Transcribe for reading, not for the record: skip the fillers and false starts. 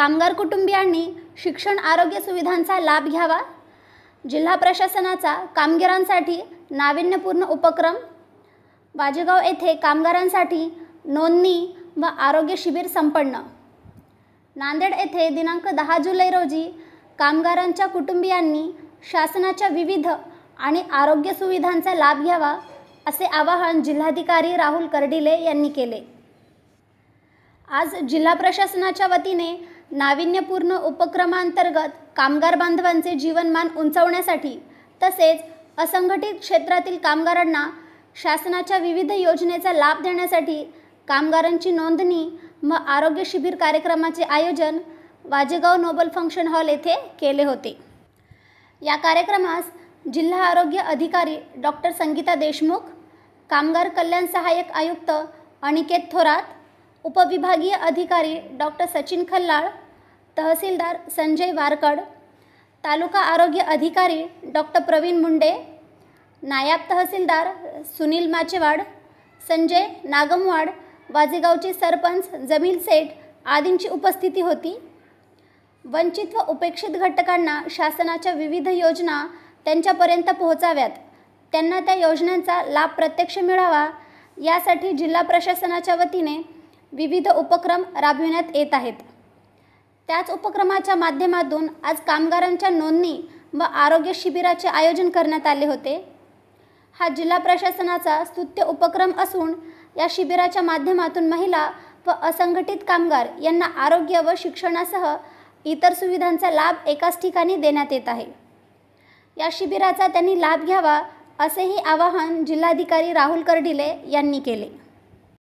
कामगार कुटुंबियांनी शिक्षण आरोग्य सुविधांचा लाभ घ्यावा। जिल्हा प्रशासनाचा कामगारांसाठी नाविन्यपूर्ण उपक्रम। वाजेगाव येथे कामगारांसाठी नोंदणी व आरोग्य शिबिर संपन्न। नांदेड येथे दिनांक 10 जुलै रोजी कामगारांच्या कुटुंबियांनी शासनाच्या विविध आणि आरोग्य सुविधांचा लाभ घ्यावा असे आवाहन जिल्हाधिकारी राहुल कर्डिले यांनी केले। आज जिल्हा प्रशासनाच्या वतीने नाविन्यपूर्ण उपक्रमांतर्गत कामगार बांधवांचे जीवनमान उंचावण्यासाठी तसेच असंघटित क्षेत्रातील कामगारांना शासनाच्या विविध योजनेचा लाभ देण्यासाठी कामगारांची नोंदणी व आरोग्य शिबिर कार्यक्रमाचे आयोजन वाजेगाव नोबल फंक्शन हॉल येथे केले होते। या कार्यक्रमास जिल्हा आरोग्य अधिकारी डॉक्टर संगीता देशमुख, कामगार कल्याण सहाय्यक आयुक्त अनिकेत थोरात, उपविभागीय अधिकारी डॉक्टर सचिन खल्लाळ, तहसीलदार संजय वारकड, तालुका आरोग्य अधिकारी डॉक्टर प्रवीण मुंडे, नायब तहसीलदार सुनील माचेवाड, संजय नागमवाड, वाजेगावचे सरपंच जमील सेठ आदींची उपस्थिती होती। वंचित व उपेक्षित घटकांना शासनाच्या विविध योजना त्यांच्यापर्यंत पोहोचाव्यात, त्यांना त्या योजनांचा लाभ प्रत्यक्ष मिळावा यासाठी जिल्हा प्रशासनाच्या वतीने विविध उपक्रम राबविण्यात येत आहेत। त्याच उपक्रमाच्या माध्यमातून आज कामगारांच्या नोंदणी व आरोग्य शिबिराचे आयोजन करण्यात आले होते। हा जिल्हा प्रशासनाचा स्तुत्य उपक्रम असून या शिबिराच्या माध्यमातून महिला व असंघटित कामगार यांना आरोग्य व शिक्षणासह इतर सुविधांचा लाभ एकाच ठिकाणी देण्यात येत आहे। या शिबिराचा त्यांनी लाभ घ्यावा असेही आवाहन जिल्हाधिकारी राहुल कर्डिले यांनी केले।